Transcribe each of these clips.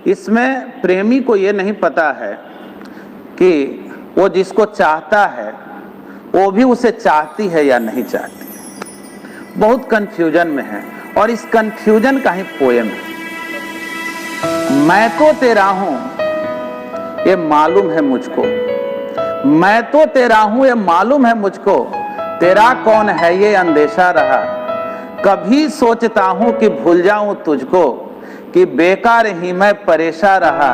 इसमें प्रेमी को ये नहीं पता है कि वो जिसको चाहता है वो भी उसे चाहती है या नहीं चाहती है। बहुत कंफ्यूजन में है और इस कंफ्यूजन का ही पोएम है। मैं तो तेरा हूं ये मालूम है मुझको, मैं तो तेरा हूं ये मालूम है मुझको, तेरा कौन है ये अंदेशा रहा। कभी सोचता हूं कि भूल जाऊं तुझको, कि बेकार ही मैं परेशान रहा।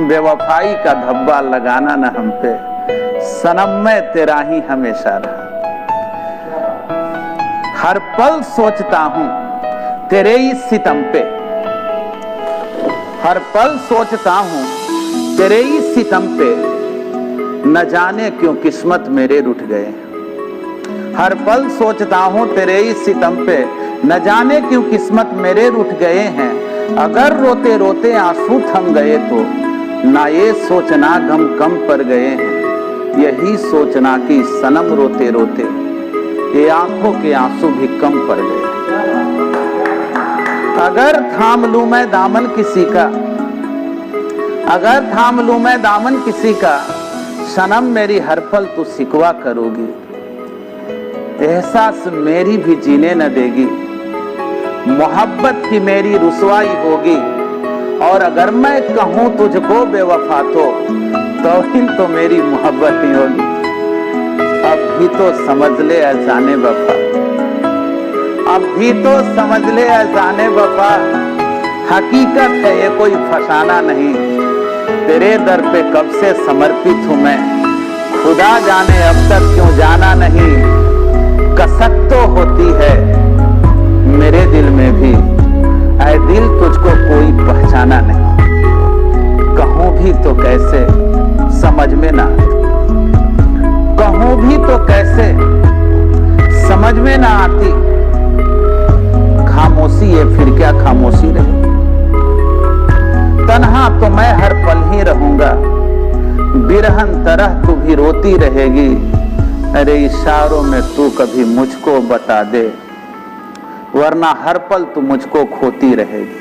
बेवफाई का धब्बा लगाना न हम पे, सनम मैं तेरा ही हमेशा रहा। हर पल सोचता हूं तेरे इस सितम पे, हर पल सोचता हूं तेरे इस सितम पे, न जाने क्यों किस्मत मेरे रूठ गए। हर पल सोचता हूं तेरे इस सितम पे, न जाने क्यों किस्मत मेरे रूठ गए हैं। अगर रोते रोते आंसू थम गए तो ना ये सोचना गम कम पड़ गए हैं। यही सोचना कि सनम रोते रोते ये आंखों के आंसू भी कम पड़ गए। अगर थाम लूं मैं दामन किसी का, अगर थाम लूं मैं दामन किसी का, सनम मेरी हर पल तू सिकवा करोगी। एहसास मेरी भी जीने न देगी, मोहब्बत की मेरी रुसवाई होगी। और अगर मैं कहूं तुझको बेवफा तो मेरी मोहब्बत ही होगी। अब भी तो समझ ले अजाने वफा, अब भी तो समझ ले अजाने वफा, हकीकत है ये कोई फसाना नहीं। तेरे दर पे कब से समर्पित हूं मैं, खुदा जाने अब तक क्यों जाना नहीं। कसक तो होती है मेरे दिल में भी, ऐ दिल तुझको कोई पहचाना नहीं। कहूं भी तो कैसे समझ में ना आती, कहूं भी तो कैसे समझ में ना आती। खामोशी है फिर क्या खामोशी रहे, तन्हा तो मैं हर पल ही रहूंगा। बिरहन तरह तू भी रोती रहेगी। अरे इशारों में तू कभी मुझको बता दे, वरना हर पल तू मुझको खोती रहेगी।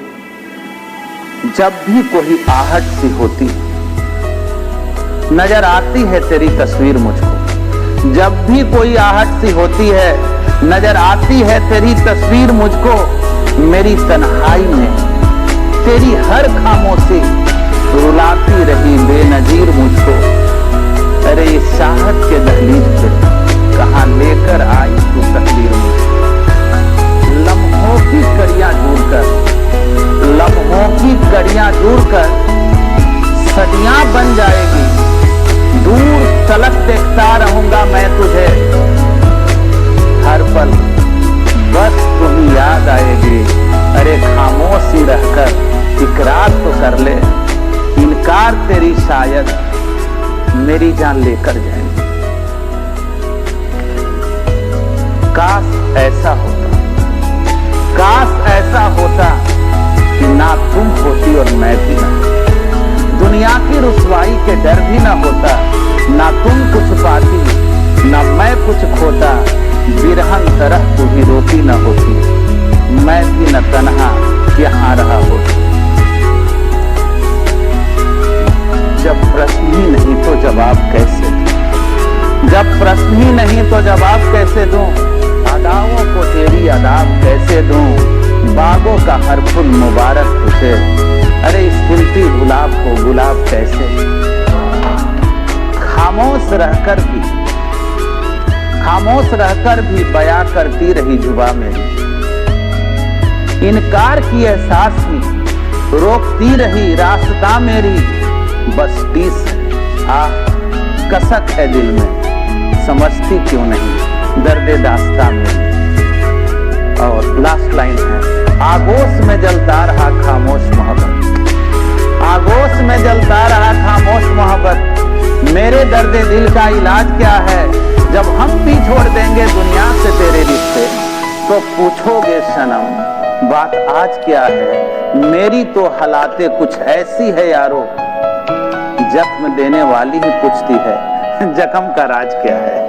जब भी कोई आहट सी होती नजर आती है तेरी तस्वीर मुझको, जब भी कोई आहट सी होती है नजर आती है तेरी तस्वीर मुझको। मेरी तन्हाई में तेरी हर खामोशी रुलाती रही बेनजीर मुझको। अरे इस चाहत के दहलीज पे कहां लेकर आई तू तकदीर मुझको। लम्हों की कड़ियां जोड़कर, लम्हों की कड़ियां जोड़कर सदियां बन जाएगी। दूर तलक देखता रहूंगा मैं तुझे, हर पल बस तुम्हें याद आएगी। अरे खामोशी रहकर इकरार तो कर ले, इनकार तेरी शायद मेरी जान लेकर जाएगी। काश ऐसा होता, काश ऐसा होता कि ना तुम होती और मैं भी ना, दुनिया की रुसवाई के डर भी ना होता। ना तुम कुछ पाती ना मैं कुछ खोता, बिरहन तरह तू भी रोती न होती, मैं भी न तन्हा यहाँ रहा होता। जब प्रश्न ही नहीं तो जवाब कैसे दूं, जब प्रश्न ही नहीं तो जवाब कैसे दूं। अदाओं को तेरी अदाब कैसे दूं, बागों का हर फूल मुबारक तुझे। अरे इस खिलती गुलाब को गुलाब कैसे। खामोश रहकर भी बयां करती रही जुबा मेरी। इनकार की एहसास ही रोकती रही रास्ता मेरी। बस टीस कसक है दिल में, समझती क्यों नहीं दर्दे दास्ता मेरी। और लास्ट लाइन है, आगोश में जलता रहा खामोश मोहब्बत, आगोश में जलता रहा खामोश मोहब्बत। मेरे दर्दे दिल का इलाज क्या है, जब हम भी छोड़ देंगे दुनिया से तेरे रिश्ते, तो पूछोगे सनम बात आज क्या है। मेरी तो हालाते कुछ ऐसी है यारो, जख्म देने वाली ही पूछती है जख्म का राज क्या है।